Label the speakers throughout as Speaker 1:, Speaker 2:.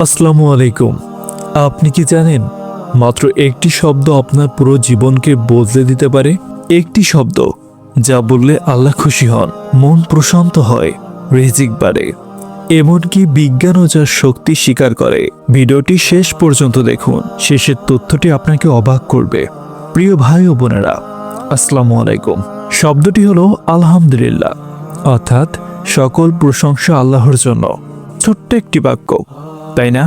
Speaker 1: আসসালামু আলাইকুম। আপনি কি জানেন মাত্র একটি শব্দ আপনার পুরো জীবনকে বদলে দিতে পারে? একটি শব্দ যা বললে আল্লাহ খুশি হন, মন প্রশান্ত হয়, রিজিক বাড়ে, এমনকি বিজ্ঞানও যার শক্তি স্বীকার করে। ভিডিওটি শেষ পর্যন্ত দেখুন, শেষের তথ্যটি আপনাকে অবাক করবে। প্রিয় ভাই ও বোনেরা, আসসালামু আলাইকুম। শব্দটি হলো আলহামদুলিল্লাহ, অর্থাৎ সকল প্রশংসা আল্লাহর জন্য। ছোট্ট একটি বাক্য, তাই না?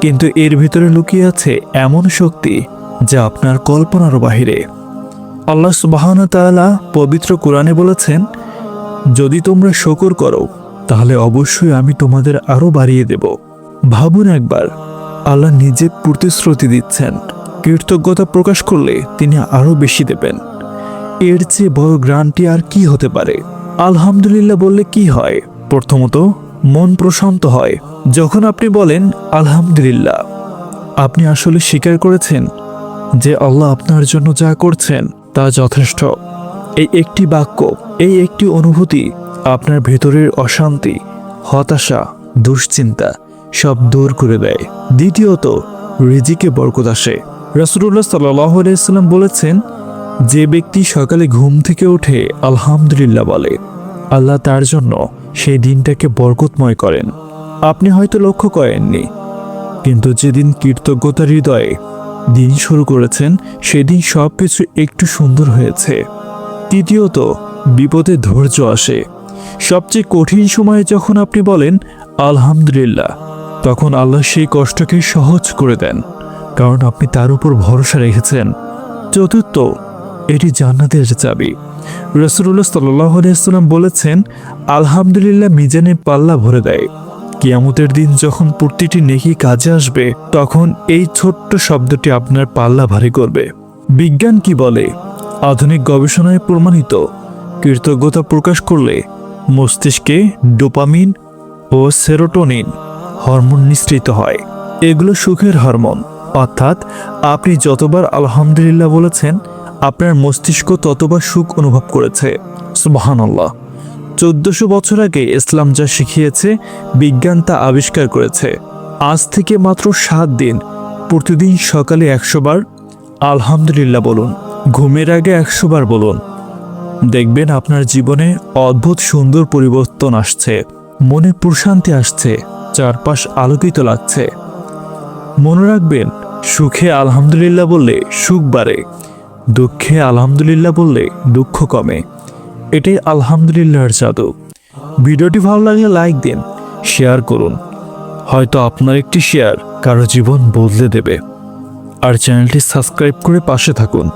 Speaker 1: কিন্তু এর ভিতরে লুকিয়ে আছে এমন শক্তি যা আপনার কল্পনারও বাহিরে। আল্লাহ সুবহানাহু ওয়া তাআলা পবিত্র কোরআনে বলেছেন, যদি তোমরা শুকর করো তাহলে অবশ্যই আমি তোমাদের আরো বাড়িয়ে দেব। ভাবুন একবার, আল্লাহ নিজে প্রতিশ্রুতি দিচ্ছেন, কৃতজ্ঞতা প্রকাশ করলে তিনি আরো বেশি দেবেন। এর চেয়ে বড় গ্রান্টি আর কি হতে পারে? আলহামদুলিল্লাহ বললে কি হয়? প্রথমত, মন প্রশান্ত হয়। যখন আপনি বলেন আলহামদুলিল্লাহ, আপনি আসলে স্বীকার করেছেন যে আল্লাহ আপনার জন্য যা করছেন তা যথেষ্ট। এই একটি বাক্য, এই একটি অনুভূতি আপনার ভেতরের অশান্তি, হতাশা, দুশ্চিন্তা সব দূর করে দেয়। দ্বিতীয়ত, রিজিকে বরকত আসে। রাসূলুল্লাহ সাল্লাল্লাহু আলাইহি ওয়াসাল্লাম বলেছেন, যে ব্যক্তি সকালে ঘুম থেকে উঠে আলহামদুলিল্লাহ বলে, আল্লাহ তার জন্য সেই দিনটাকে বরকতময় করেন। আপনি হয়তো লক্ষ্য করেননি, কিন্তু যেদিন কৃতজ্ঞতার হৃদয়ে দিন শুরু করেছেন, সেদিন সবকিছু একটু সুন্দর হয়েছে। তৃতীয়ত, বিপদে ধৈর্য আসে। সবচেয়ে কঠিন সময়ে যখন আপনি বলেন আলহামদুলিল্লাহ, তখন আল্লাহ সেই কষ্টকে সহজ করে দেন, কারণ আপনি তার উপর ভরসা রেখেছেন। চতুর্থ, এটি জান্নাতের চাবি। রাসূলুল্লাহ সাল্লাল্লাহু আলাইহি ওয়াসাল্লাম বলেছেন, আলহামদুলিল্লাহ মিজানের পাল্লা ভরে দেয়। কিয়ামতের দিন যখন প্রতিটি নেকি কাজে আসবে, তখন এই ছোট্ট শব্দটি আপনার পাল্লা ভারী করবে। বিজ্ঞান কি বলে? আধুনিক গবেষণায় প্রমাণিত, কৃতজ্ঞতা প্রকাশ করলে মস্তিষ্কে ডোপামিন ও সেরোটোনিন হরমোন নিঃসৃত হয়। এগুলো সুখের হরমোন। অর্থাৎ আপনি যতবার আলহামদুলিল্লাহ বলেছেন, আপনার মস্তিষ্ক ততবার সুখ অনুভব করেছে। সুবহানাল্লাহ। 1400 বছর আগে ইসলাম যা শিখিয়েছে, বিজ্ঞান তা আবিষ্কার করেছে। আজ থেকে মাত্র 7 দিন প্রতিদিন সকালে 100 বার আলহামদুলিল্লাহ বলুন, ঘুমের আগে 100 বার বলুন। দেখবেন আপনার জীবনে অদ্ভুত সুন্দর পরিবর্তন আসছে, মনে প্রশান্তি আসছে, চারপাশ আলোকিত লাগছে। মনে রাখবেন, সুখে আলহামদুলিল্লাহ বললে সুখ বাড়ে, দুঃখে আলহামদুলিল্লাহ বললে দুঃখ কমে। এটাই আলহামদুলিল্লাহর জাদু। ভিডিওটি ভালো লাগলে লাইক দিন, শেয়ার করুন। হয়তো আপনার একটি শেয়ার কারো জীবন বদলে দেবে। আর চ্যানেলটি সাবস্ক্রাইব করে পাশে থাকুন।